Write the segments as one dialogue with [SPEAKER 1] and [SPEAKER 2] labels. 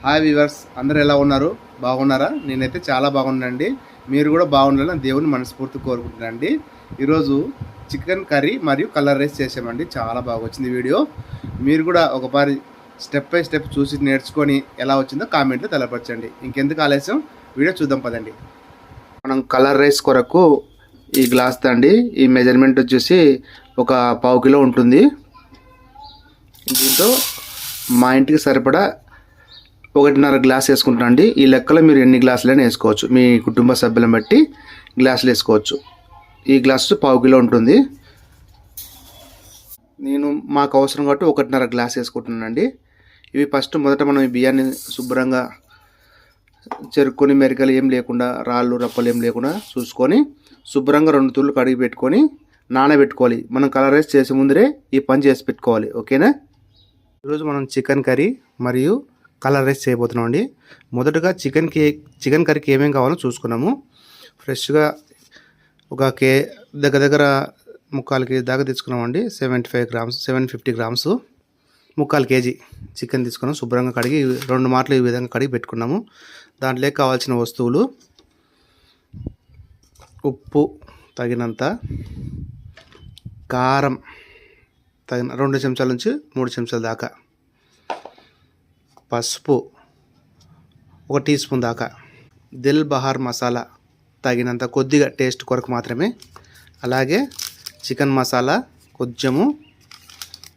[SPEAKER 1] Hi weavers, అందరూ ఎలా ఉన్నారు? బాగున్నారా? నేనైతే చాలా బాగున్నానండి. మీరు కూడా బాగుండాలని దేవుని మనస్ఫూర్తి కోరుకుంటున్నానండి. ఈరోజు చికెన్ కర్రీ మరియు కలర్ రైస్ చేసామండి. చాలా బాగా వచ్చింది వీడియో. మీరు కూడా ఒకసారి స్టెప్ బై స్టెప్ చూసి నేర్చుకొని ఎలా వచ్చిందో కామెంట్లో తెలపరచండి. ఇంకెందుకు ఆలస్యం, వీడియో చూద్దాం పదండి. మనం కలర్ రైస్ కొరకు ఈ గ్లాస్ తండి, ఈ మెజర్మెంట్ వచ్చేసి ఒక పావు కిలో ఉంటుంది. దీంతో మా ఇంటికి సరిపడా 1.5 గ్లాస్ వేసుకుంటాను అండి. ఈ లెక్కలో మీరు ఎన్ని గ్లాసులైనా వేసుకోవచ్చు, మీ కుటుంబ సభ్యులను బట్టి గ్లాసులు వేసుకోవచ్చు. ఈ గ్లాసు పావు కిలో ఉంటుంది. నేను మాకు అవసరం కాబట్టి 1.5 గ్లాస్ వేసుకుంటున్నానండి. ఇవి మొదట మనం ఈ బియ్యాన్ని శుభ్రంగా చెరుక్కొని, మెరికలు ఏం లేకుండా, రాళ్ళు రప్పలు ఏం లేకుండా చూసుకొని శుభ్రంగా 2 తూర్లు కడిగి పెట్టుకొని నానబెట్టుకోవాలి. మనం కలర్ రైస్ చేసే ముందరే ఈ పని చేసి పెట్టుకోవాలి. ఓకేనా? ఈరోజు మనం చికెన్ కర్రీ మరియు కలర్ రైస్ చేయబోతున్నాం అండి. మొదటగా చికెన్ కర్రీకి ఏమేమి కావాలో చూసుకున్నాము. ఫ్రెష్గా ఒక దగ్గర 3/4 కేజీ దాకా తీసుకున్నామండి. 750 గ్రామ్స్ 3/4 కేజీ చికెన్ తీసుకున్నాం. శుభ్రంగా కడిగి 2 మాటలు ఈ విధంగా కడిగి పెట్టుకున్నాము. దాంట్లోకి కావాల్సిన వస్తువులు: ఉప్పు తగినంత, కారం తగిన 2 చెంచాల నుంచి 3 చెంచాల దాకా, పసుపు 1 టీ స్పూన్ దాకా, దిల్ బహార్ మసాలా తగినంత, కొద్దిగా టేస్ట్ కొరకు మాత్రమే, అలాగే చికెన్ మసాలా కొంచెము,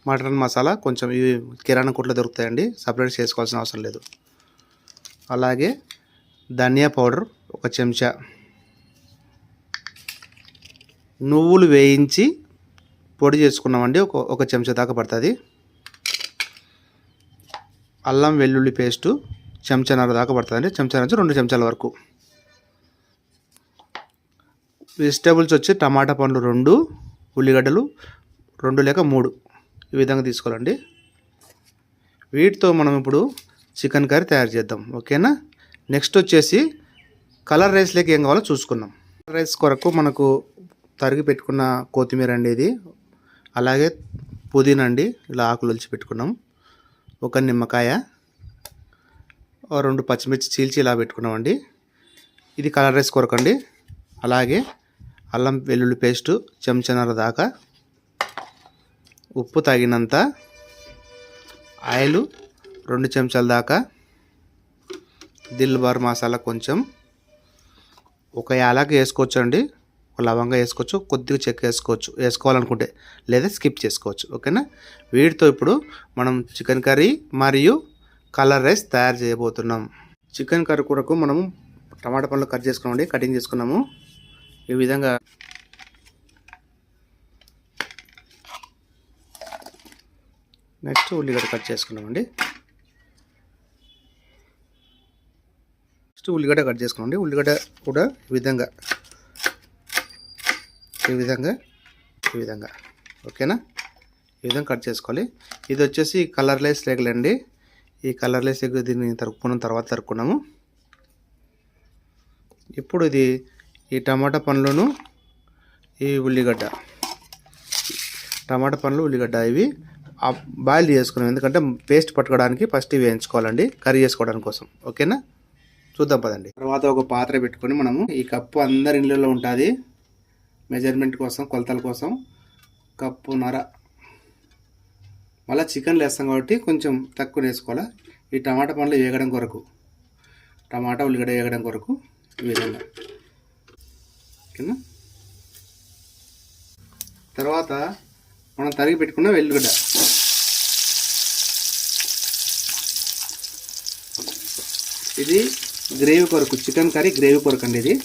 [SPEAKER 1] మటన్ మసాలా కొంచెం. ఇవి కిరాణా కొట్లో దొరుకుతాయండి, సపరేట్ చేసుకోవాల్సిన అవసరం లేదు. అలాగే ధనియా పౌడర్ 1 చెంచా, నువ్వులు వేయించి పొడి చేసుకున్నామండి, 1 చెంచా దాకా పడుతుంది. అల్లం వెల్లుల్లి పేస్టు చెంచాన్నర దాకా పడుతుందండి. చెంచా నుంచి 2 చెంచాల వరకు. వెజిటేబుల్స్ వచ్చి టమాటా పండ్లు 2, ఉల్లిగడ్డలు 2 లేక 3 ఈ విధంగా తీసుకోవాలండి. వీటితో మనం ఇప్పుడు చికెన్ కర్రీ తయారు చేద్దాం. ఓకేనా? నెక్స్ట్ వచ్చేసి కలర్ రైస్లోకి ఏం కావాలో చూసుకుందాం. కలర్ రైస్ కొరకు మనకు తరిగి పెట్టుకున్న కొత్తిమీర అండి ఇది, అలాగే పుదీనా అండి, ఇలా ఆకులు ఒలిచి పెట్టుకున్నాం. 1 నిమ్మకాయ, 2 పచ్చిమిర్చి చీల్చి ఇలా పెట్టుకున్నామండి. ఇది కలర్ రైస్ కొరకు అండి. అలాగే అల్లం వెల్లుల్లి పేస్టు చెంచాన్నర దాకా, ఉప్పు తగినంత, ఆయిల్ 2 చెంచాల దాకా, దిల్ బార్ మసాలా కొంచెం, 1 యాలకి వేసుకోవచ్చు అండి, 1 లవంగా వేసుకోవచ్చు, కొద్దిగా చెక్క వేసుకోవాలనుకుంటే, లేదా స్కిప్ చేసుకోవచ్చు. ఓకేనా? వీటితో ఇప్పుడు మనం చికెన్ కర్రీ మరియు కలర్ రైస్ తయారు చేయబోతున్నాం. చికెన్ కర్రీ కొరకు మనము టమాటా పండ్లు కట్ చేసుకున్నామండి, కటింగ్ చేసుకున్నాము ఈ విధంగా. నెక్స్ట్ ఉల్లిగడ్డ కట్ చేసుకున్నామండి. ఉల్లిగడ్డ కూడా ఈ విధంగా ఓకేనా? ఈ విధంగా కట్ చేసుకోవాలి. ఇది వచ్చేసి కలర్ రైస్ లేగలండి. ఈ కలర్ రైస్ లేక దీన్ని తర్వాత తరుక్కున్నాము. ఇప్పుడు ఇది ఈ టమాటా పండ్లను, ఈ టమాటా పండ్లు ఉల్లిగడ్డ ఇవి బాయిల్ చేసుకున్నాం. ఎందుకంటే పేస్ట్ పట్టుకోవడానికి ఫస్ట్ ఇవి వేయించుకోవాలండి, కర్రీ చేసుకోవడానికి కోసం. ఓకేనా? చూద్దాం పదండి. తర్వాత ఒక పాత్ర పెట్టుకొని మనము, ఈ కప్పు అందరి ఇళ్ళలో ఉంటుంది, మెజర్మెంట్ కోసం, కొలతల కోసం 1.5 కప్పు. మళ్ళీ చికెన్లు వేస్తాం కాబట్టి కొంచెం తక్కువ వేసుకోవాలి. ఈ టమాటా పండ్లు వేగడం కొరకు, టమాటా ఉల్లిగడ్డ వేగడం కొరకు ఈ విధంగా. ఓకేనా? తర్వాత మనం తరిగి పెట్టుకున్న వెల్లుగడ్డ, ఇది గ్రేవీ కొరకు, చికెన్ కర్రీ గ్రేవీ కొరకు అండి. ఇది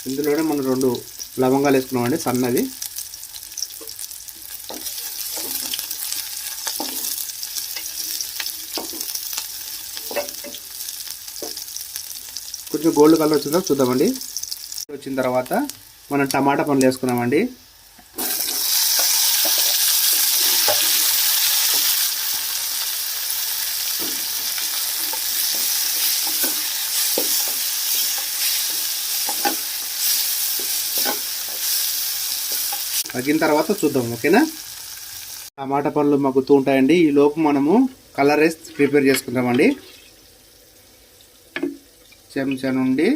[SPEAKER 1] ఇందులోనే మనం 2 లవంగాలు వేసుకున్నామండి, సన్నవి. కొంచెం గోల్డ్ కలర్ వచ్చిందో చూద్దామండి. వచ్చిన తర్వాత మనం టమాటా పండ్లు వేసుకున్నామండి. తగ్గిన తర్వాత చూద్దాం. ఓకేనా. టమాటా పండ్లు మగ్గుతూ ఉంటాయండి. ఈ లోపు మనము కలర్ రైస్ ప్రిపేర్ చేసుకుంటామండి. చెంచా నుండి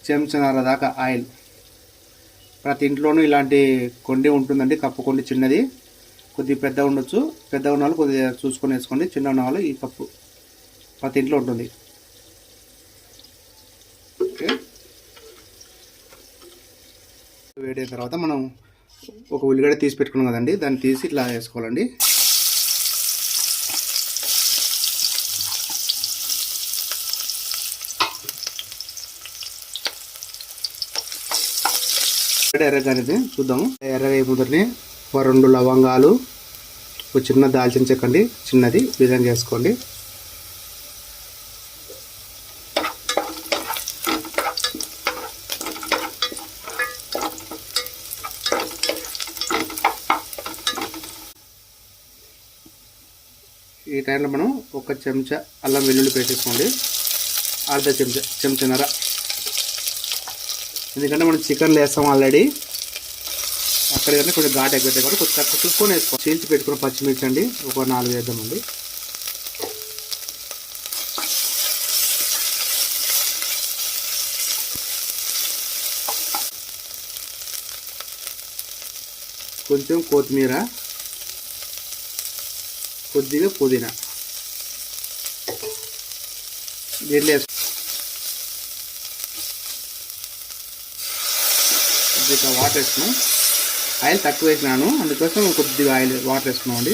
[SPEAKER 1] చెంచాన్నర దాకా ఆయిల్. ప్రతి ఇంట్లోనూ ఇలాంటి కొండి ఉంటుందండి, కప్పు కొండి చిన్నది. కొద్దిగా పెద్ద ఉండొచ్చు, పెద్ద ఉన్న వాళ్ళు కొద్దిగా చూసుకొని వేసుకోండి. చిన్న ఉన్న వాళ్ళు ఈ కప్పు ప్రతి ఇంట్లో ఉంటుంది. ఓకే. వేడైన తర్వాత మనం ఒక ఉల్లిగడ్డ తీసి పెట్టుకున్నాం కదండి, దాన్ని తీసి ఇట్లా వేసుకోవాలండి. ఎర్రగా అనేది చూద్దాము. ఎర్రగా ముద్రని ఒక 2 లవంగాలు, ఒక చిన్న దాల్చిన చెక్క అండి, చిన్నది విధంగా వేసుకోండి. ఈ టైంలో మనం ఒక చెంచా అల్లం వెల్లుల్లి పేస్ట్ వేసుకోండి, అర్ధ చెంచాన్నర. ఎందుకంటే మనం చికెన్లో వేస్తాం ఆల్రెడీ, అక్కడికంటే కొంచెం ఘాటు ఎగ్గుతాయి కాబట్టి కొంచెం తక్కువ చూసుకొని వేసుకోవాలి. చీల్చి పెట్టుకున్న పచ్చిమిర్చి అండి ఒక 4 వేద్దామండి. కొంచెం కొత్తిమీర, కొద్దిగా పుదీనా దీంట్లో వేసుకో. కొద్దిగా వాటర్ వేసుకున్నాం. ఆయిల్ తక్కువ వేసినాను, అందుకోసం కొద్దిగా వాటర్ వేసుకున్నాం అండి.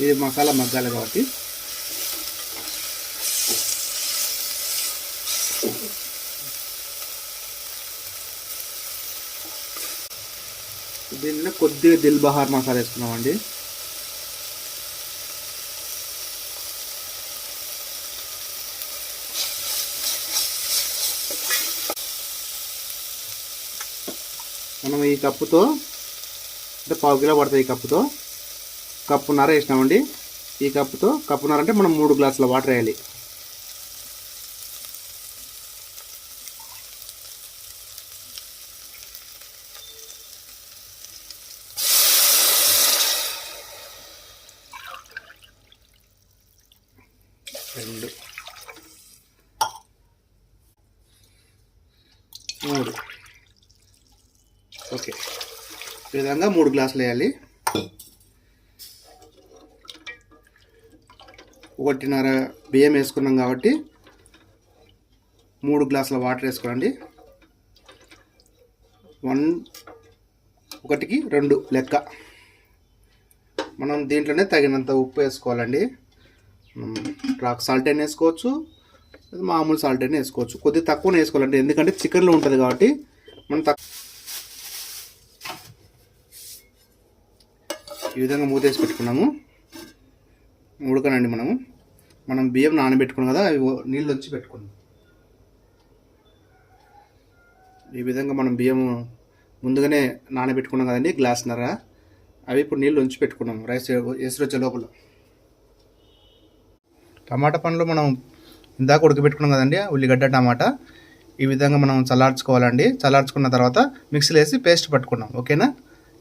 [SPEAKER 1] ఇది మసాలా మగ్గాలి కాబట్టి. దీనిలో కొద్దిగా దిల్ బహార్ మసాలా వేసుకున్నాం అండి. మనం ఈ కప్పుతో అంటే 1/2 కిలో పడుతుంది. ఈ కప్పుతో కప్పున్నర వేసినామండి. ఈ కప్పుతో కప్పున్నర అంటే మనం 3 గ్లాసుల వాటర్ వేయాలి. రెండు, మూడు. ఓకే, ఈ విధంగా 3 గ్లాసులు వేయాలి. 1.5 బియ్యం వేసుకున్నాం కాబట్టి 3 గ్లాసుల వాటర్ వేసుకోండి. 1కి 2 లెక్క. మనం దీంట్లోనే తగినంత ఉప్పు వేసుకోవాలండి. రాక్ సాల్ట్ అయినా వేసుకోవచ్చు, మామూలు సాల్ట్ అయినా వేసుకోవచ్చు. కొద్దిగా తక్కువనే వేసుకోవాలండి, ఎందుకంటే చికెన్లో ఉంటుంది కాబట్టి మనం ఈ విధంగా మూతేసి పెట్టుకున్నాము. ఉడకనండి. మనం బియ్యం నానబెట్టుకున్నాం కదా, అవి నీళ్ళు వచ్చి పెట్టుకున్నాం. ఈ విధంగా మనం బియ్యం ముందుగానే నానబెట్టుకున్నాం కదండి, గ్లాసున్నర. అవి ఇప్పుడు నీళ్ళు ఉంచి పెట్టుకున్నాం రైస్ ఎసురు వచ్చే లోపల. టమాటా పండ్లు మనం ఇందాక ఉడకబెట్టుకున్నాం కదండి, ఉల్లిగడ్డ టమాటా. ఈ విధంగా మనం చల్లార్చుకోవాలండి. చల్లార్చుకున్న తర్వాత మిక్సీలో వేసి పేస్ట్ పట్టుకున్నాం. ఓకేనా.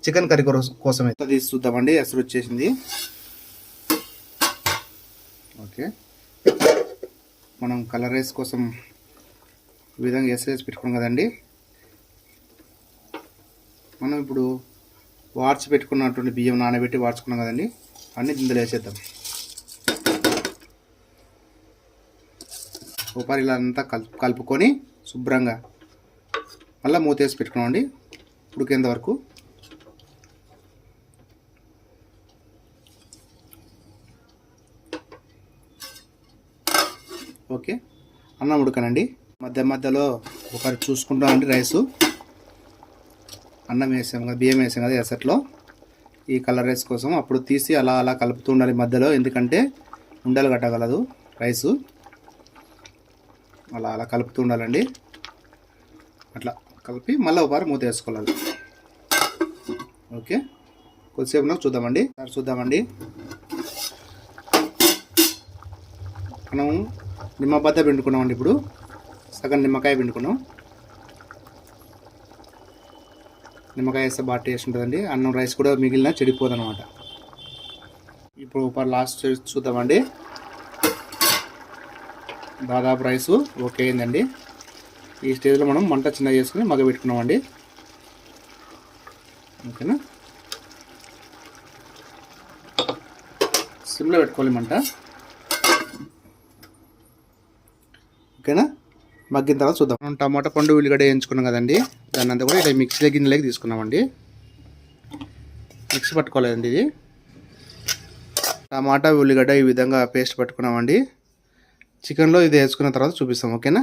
[SPEAKER 1] చికెన్ కర్రీ కోసం అయితే తీసి చూద్దామండి. ఎసురు వచ్చేసింది. ఓకే, మనం కలర్ రైస్ కోసం ఈ విధంగా ఎసురు వేసి పెట్టుకున్నాం కదండి. మనం ఇప్పుడు వార్చి పెట్టుకున్నటువంటి బియ్యం నానబెట్టి వార్చుకున్నాం కదండి, అన్నీ ఇందులో వేసేద్దాం. ఒకసారి ఇలా అంతా కలుపుకొని శుభ్రంగా మళ్ళీ మూతేసి పెట్టుకున్నామండి ఉడికేంత వరకు. ఓకే, అన్నం ఉడకనండి. మధ్యలో ఒకసారి చూసుకుంటామండి. రైసు అన్నం వేసాం కదా, బియ్యం వేసాం కదా ఎసట్లో, ఈ కలర్ రైస్ కోసం. అప్పుడు తీసి అలా కలుపుతూ ఉండాలి మధ్యలో, ఎందుకంటే ఉండలు కట్టగలదు రైసు. అలా కలుపుతూ ఉండాలండి. అట్లా కలిపి మళ్ళీ ఒకసారి మూత వేసుకోవాలి. ఓకే, కొద్దిసేపు నాకు చూద్దామండి. మనం నిమ్మబద్ద పిండుకున్నామండి. ఇప్పుడు సగం నిమ్మకాయ పిండుకున్నాం. నిమ్మకాయ వేస్తే బాగా టేస్ట్ ఉంటుందండి. అన్నం రైస్ కూడా మిగిలిన చెడిపోదు అనమాట. ఇప్పుడు లాస్ట్ చూద్దామండి. దాదాపు రైసు ఓకే అయిందండి. ఈ స్టేజ్లో మనం మంట చిన్న చేసుకుని మగ్గ పెట్టుకున్నామండి. ఓకేనా, సిమ్లో పెట్టుకోవాలి మంట. ఓకేనా, మగ్గిన తర్వాత చూద్దాం. మనం టమాటా పండు ఉల్లిగడ్డ వేయించుకున్నాం కదండి, దాన్ని అంతా కూడా ఇలా మిక్సీ గిన్నెలోకి తీసుకున్నామండి. మిక్సీ పట్టుకోలేదండి ఇది. టమాటా ఉల్లిగడ్డ ఈ విధంగా పేస్ట్ పట్టుకున్నామండి. చికెన్లో ఇది వేసుకున్న తర్వాత చూపిస్తాం. ఓకేనా,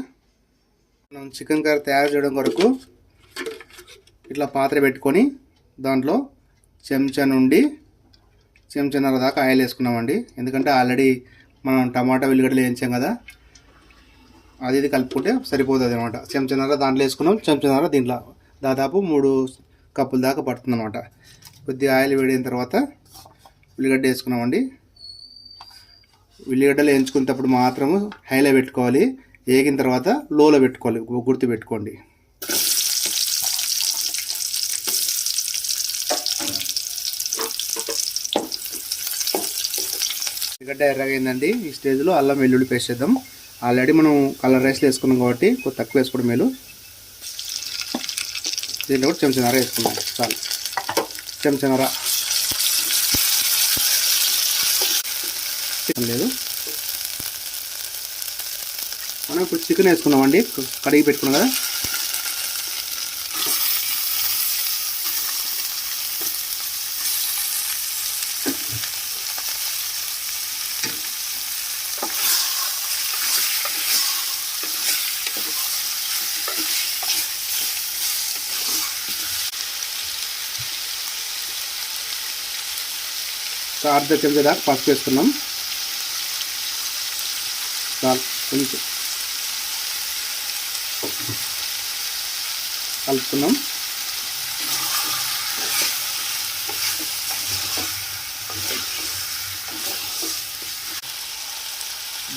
[SPEAKER 1] మనం చికెన్ కర్రీ తయారు చేయడం కొరకు ఇట్లా పాత్ర పెట్టుకొని దాంట్లో చెంచాన్నర దాకా ఆయిల్ వేసుకున్నామండి. ఎందుకంటే ఆల్రెడీ మనం టమాటా ఉల్లిగడ్డలు వేయించాం కదా, అది కలుపుకుంటే సరిపోతుంది అనమాట. చెంచాన్నర దాంట్లో వేసుకున్నాం, చెంచాన్నర దీంట్లో, దాదాపు 3 కప్పుల దాకా పడుతుంది అనమాట. కొద్దిగా ఆయిల్ వేడిన తర్వాత ఉల్లిగడ్డ వేసుకున్నామండి. ఉల్లిగడ్డలు వేయించుకునేటప్పుడు మాత్రము హైలో పెట్టుకోవాలి, వేగిన తర్వాత లోలో పెట్టుకోవాలి, గుర్తు పెట్టుకోండి. ఉల్లిగడ్డ ఎర్రగైందండి. ఈ స్టేజ్లో అల్లం వెల్లుల్లి పేస్ట్ చేద్దాం. ఆల్రెడీ మనం కలర్ రైస్లో వేసుకున్నాం కాబట్టి కొద్ది తక్కువ వేసుకోవడం మేలు. దీంట్లో కూడా చెంచాన్నర వేసుకున్నాం, చాలు. చెంచాన్నర లేదు. మనం ఇప్పుడు చికెన్ వేసుకున్నామండి, కడిగి పెట్టుకున్నాం కదా. అర్ధ చెంచా దాకా పసుపు వేసుకున్నాం, చాలు. కొంచెం కలుపుకున్నాం.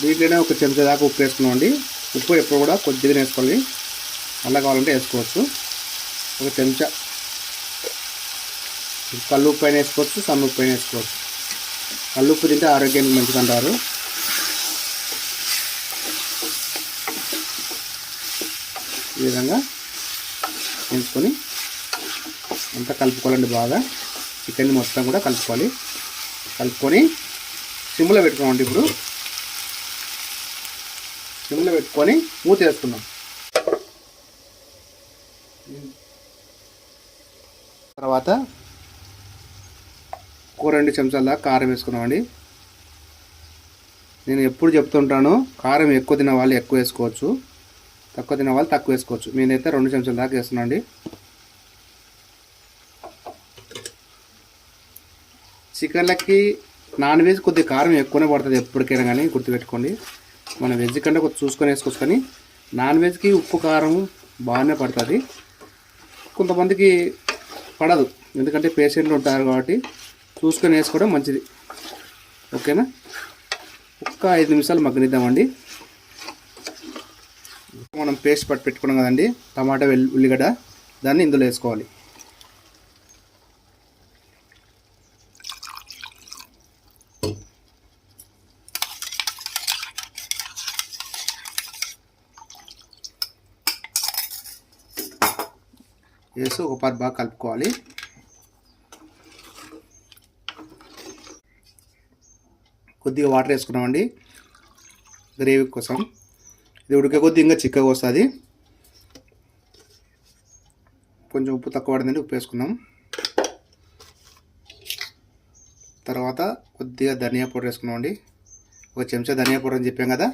[SPEAKER 1] దీంట్లోనే ఒక చెంచా దాకా ఉప్పు వేసుకున్నామండి. ఉప్పు ఎప్పుడు కూడా కొద్దిగా వేసుకోవాలి, అలా కావాలంటే వేసుకోవచ్చు. ఒక చెంచా కల్లు ఉప్పు అయినా వేసుకోవచ్చు, సన్న ఉప్పు అయినా వేసుకోవచ్చు. కల్లు ఉప్పు తింటే ఆరోగ్యానికి మంచిది అంటారు. ఈ విధంగా వేసుకొని అంతా కలుపుకోవాలండి. బాగా చికెన్ మొత్తం కూడా కలుపుకొని సిమ్లో పెట్టుకోమండి. ఇప్పుడు సిమ్లో పెట్టుకొని మూత వేసుకుందాం. తర్వాత 2 చెంచాల దాకా కారం వేసుకున్నామండి. నేను ఎప్పుడు చెప్తుంటాను, కారం ఎక్కువ తినే వాళ్ళు ఎక్కువ వేసుకోవచ్చు, తక్కువ తినే వాళ్ళు తక్కువ వేసుకోవచ్చు. నేనైతే 2 చెంచాల దాకా వేస్తున్నాను అండి. చికెన్లకి నాన్ వెజ్ కొద్దిగా కారం ఎక్కువనే పడుతుంది ఎప్పటికైనా, కానీ గుర్తుపెట్టుకోండి. మన వెజ్ కంటే కొద్దిగా చూసుకొని వేసుకోవచ్చు, కానీ నాన్ వెజ్కి ఉప్పు కారం బాగానే పడుతుంది. కొంతమందికి పడదు, ఎందుకంటే పేషెంట్లు ఉంటారు కాబట్టి చూసుకొని వేసుకోవడం మంచిది. ఓకేనా, ఒక్క 5 నిమిషాలు మగ్గనిద్దామండి. మనం పేస్ట్ పెట్టుకున్నాం కదండి, టమాటా ఉల్లిగడ్డ, దాన్ని ఇందులో వేసుకోవాలి. వేసి ఒక పార్ట్ బాగా కలుపుకోవాలి. కొద్దిగా వాటర్ వేసుకున్నామండి గ్రేవీ కోసం. ఇది ఉడికే కొద్ది ఇంకా చిక్కగా వస్తుంది. కొంచెం ఉప్పు తక్కువ పడిందండి, ఉప్పు వేసుకున్నాం. తర్వాత కొద్దిగా ధనియా పౌడర్ వేసుకున్నామండి. 1 చెంచా ధనియా పౌడర్ అని చెప్పాం కదా.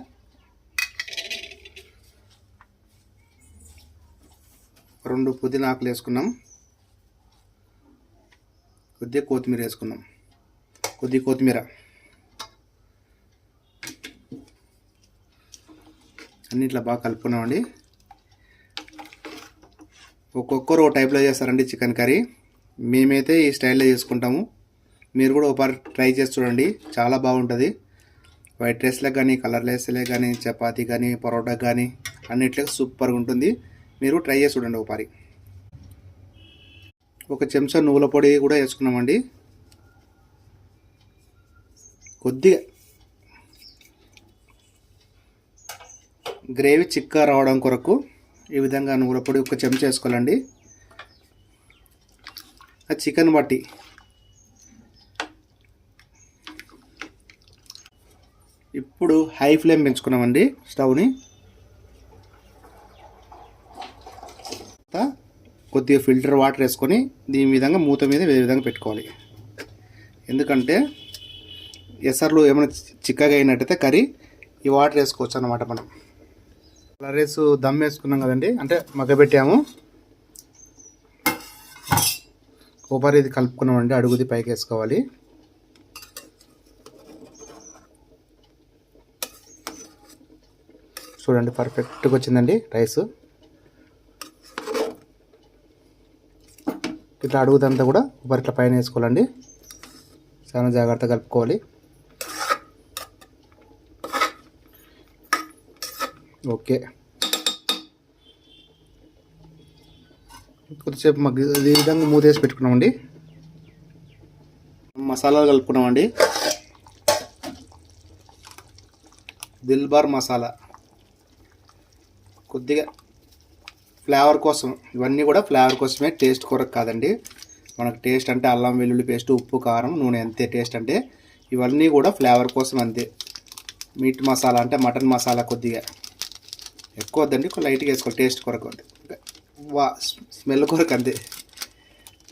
[SPEAKER 1] 2 పుదీనా ఆకులు వేసుకున్నాం. కొద్దిగా కొత్తిమీర వేసుకున్నాం, కొత్తిమీర అన్ని ఇట్లా బాగా కలుపుకున్నామండి. ఒక్కొక్కరు ఒక టైప్లో చేస్తారండి చికెన్ కర్రీ. మేమైతే ఈ స్టైల్లో చేసుకుంటాము. మీరు కూడా ఒకసారి ట్రై చేసి చూడండి, చాలా బాగుంటుంది. వైట్ రైస్లకు కానీ, కలర్ రైస్లకు కానీ, చపాతీ కానీ, పరోటా కానీ అన్నిట్లకి సూపర్గా ఉంటుంది. మీరు ట్రై చేసి చూడండి ఒకసారి. 1 చెంచా నువ్వుల పొడి కూడా వేసుకున్నామండి. కొద్దిగా గ్రేవీ చిక్కగా రావడం కొరకు ఈ విధంగా నువ్వుల పొడి 1 చెంచా వేసుకోవాలండి. ఆ చికెన్ బట్టి ఇప్పుడు హై ఫ్లేమ్ పెంచుకున్నామండి స్టవ్ని. కొద్దిగా ఫిల్టర్ వాటర్ వేసుకొని దీని విధంగా మూత మీద ఈ విధంగా పెట్టుకోవాలి. ఎందుకంటే ఎసర్లు ఏమైనా చిక్కగా అయినట్టయితే కర్రీ ఈ వాటర్ వేసుకోవచ్చు అన్నమాట. మనం రైస్ దమ్ వేసుకున్నాం కదండి, అంటే మగ్గబెట్టాము. కొబ్బరి ఇది కలుపుకున్నామండి, అడుగుది పైకి వేసుకోవాలి. చూడండి పర్ఫెక్ట్గా వచ్చిందండి రైస్. ఇట్లా అడుగుదంతా కూడా కొబ్బరి ఇట్లా పైన వేసుకోవాలండి. చాలా జాగ్రత్తగా కలుపుకోవాలి. ఓకే, కొద్దిసేపు ఈ విధంగా మూత వేసి పెట్టుకున్నామండి. మసాలాలు కలుపుకున్నామండి. దిల్బార్ మసాలా కొద్దిగా ఫ్లేవర్ కోసం, ఇవన్నీ కూడా ఫ్లేవర్ కోసమే, టేస్ట్ కొరకు కాదండి. మనకు టేస్ట్ అంటే అల్లం వెల్లుల్లి పేస్ట్, ఉప్పు కారం నూనె అంతే టేస్ట్ అంటే. ఇవన్నీ కూడా ఫ్లేవర్ కోసం అంతే. మీట్ మసాలా అంటే మటన్ మసాలా కొద్దిగా ఎక్కువ వద్దండి, లైట్గా వేసుకోవాలి టేస్ట్ కొరకు అంతే, స్మెల్ కొరకు అంతే.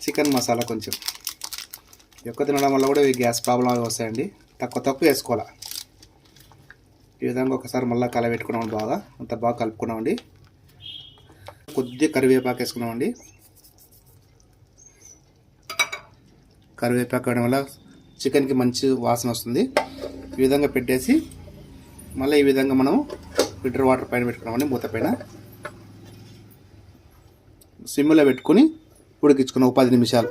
[SPEAKER 1] చికెన్ మసాలా కొంచెం ఎక్కువ తినడం వల్ల కూడా గ్యాస్ ప్రాబ్లం అవి వస్తాయండి. తక్కువ వేసుకోవాలి. ఈ విధంగా ఒకసారి మళ్ళీ కలబెట్టుకున్నామండి. అంత బాగా కలుపుకున్నామండి. కొద్దిగా కరివేపాకు వేసుకున్నామండి. కరివేపాకు వేయడం వల్ల చికెన్కి మంచి వాసన వస్తుంది. ఈ విధంగా పెట్టేసి మళ్ళీ ఈ విధంగా మనం ఫిల్టర్ వాటర్ పైన పెట్టుకున్నామండి. మూత పైన సిమ్లో పెట్టుకుని ఉడికించుకున్నాం 10 నిమిషాలు.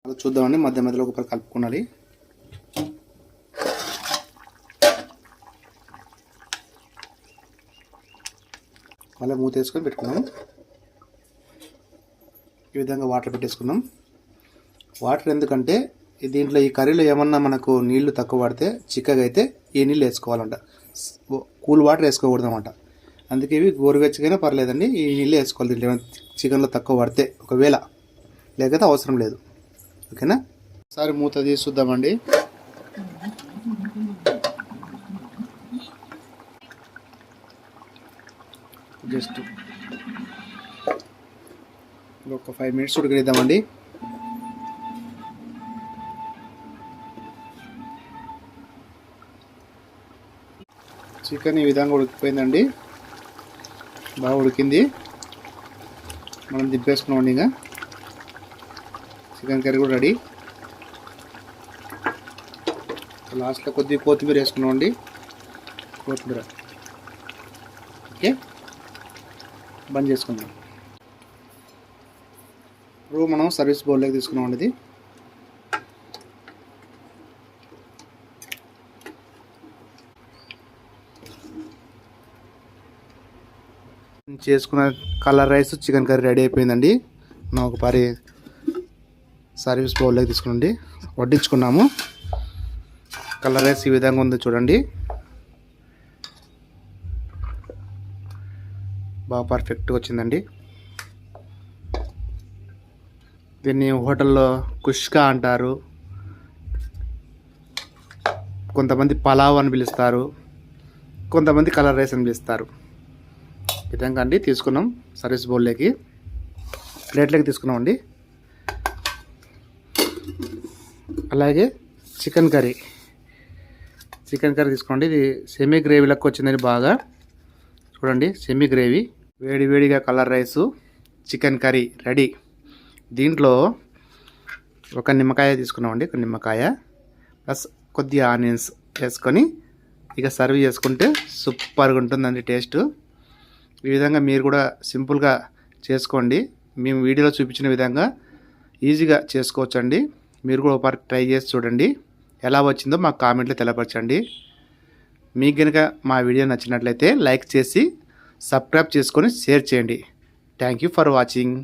[SPEAKER 1] అలా చూద్దామండి. మధ్య మధ్యలో ఒకసారి కలుపుకోవాలి. మళ్ళీ మూత వేసుకొని పెట్టుకున్నాం. ఈ విధంగా వాటర్ పెట్టేసుకున్నాం. వాటర్ ఎందుకంటే దీంట్లో ఈ కర్రీలో ఏమన్నా మనకు నీళ్లు తక్కువ పడితే చిక్కగా అయితే ఈ నీళ్ళు వేసుకోవాలంట. కూల్ వాటర్ వేసుకోకూడదు అన్నమాట. అందుకే ఇవి గోరువెచ్చగైనా పర్లేదండి, ఈ నీళ్ళు వేసుకోవాలి. దీంట్లో చికెన్లో తక్కువ పడితే ఒకవేళ, లేకపోతే అవసరం లేదు. ఓకేనా? ఒకసారి మూత తీసి చూద్దామండి. జస్ట్ ఒక 5 మినిట్స్ ఉడకనిద్దామండి. చికెన్ ఈ విధంగా ఉడికిపోయిందండి, బాగా ఉడికింది. మనం దింపేసుకున్నామండి. ఇంకా చికెన్ కర్రీ కూడా రెడీ. లాస్ట్లో కొద్దిగా కొత్తిమీర వేసుకున్నామండి. కొత్తిమీర ఓకే, బంద్ చేసుకుందాం. ఇప్పుడు మనం సర్వీస్ బౌల్లోకి తీసుకున్నామండి. ఇది చేసుకున్న colour rice chicken curry ready అయిపోయిందండి. మనం ఒక పరి సర్వీస్ బౌల్లోకి తీసుకునండి, వడ్డించుకున్నాము. కలర్ రైస్ ఈ విధంగా ఉంది చూడండి, బాగా పర్ఫెక్ట్గా వచ్చిందండి. దీన్ని హోటల్లో కుష్కా అంటారు, కొంతమంది పలావ్ అని పిలుస్తారు, కొంతమంది కలర్ రైస్ అని పిలుస్తారు. ఈ విధంగా అండి తీసుకున్నాం. సర్వీస్ బౌల్లోకి ప్లేట్లోకి తీసుకున్నామండి. అలాగే చికెన్ కర్రీ తీసుకోండి. ఇది సెమీ గ్రేవీ లెక్క వచ్చిందని బాగా చూడండి. సెమీ గ్రేవీ, వేడివేడిగా colour rice, chicken curry ready. దీంట్లో ఒక నిమ్మకాయ తీసుకున్నామండి. ఒక నిమ్మకాయ ప్లస్ కొద్దిగా ఆనియన్స్ వేసుకొని ఇక సర్వ్ చేసుకుంటే సూపర్గా ఉంటుందండి టేస్ట్. ఈ విధంగా మీరు కూడా సింపుల్గా చేసుకోండి. మేము వీడియోలో చూపించిన విధంగా ఈజీగా చేసుకోవచ్చండి. మీరు కూడా ఒకసారి ట్రై చేసి చూడండి, ఎలా వచ్చిందో మాకు కామెంట్లో తెలపరచండి. మీకు కనుక మా వీడియో నచ్చినట్లయితే లైక్ చేసి సబ్స్క్రైబ్ చేసుకొని షేర్ చేయండి. Thank you for watching.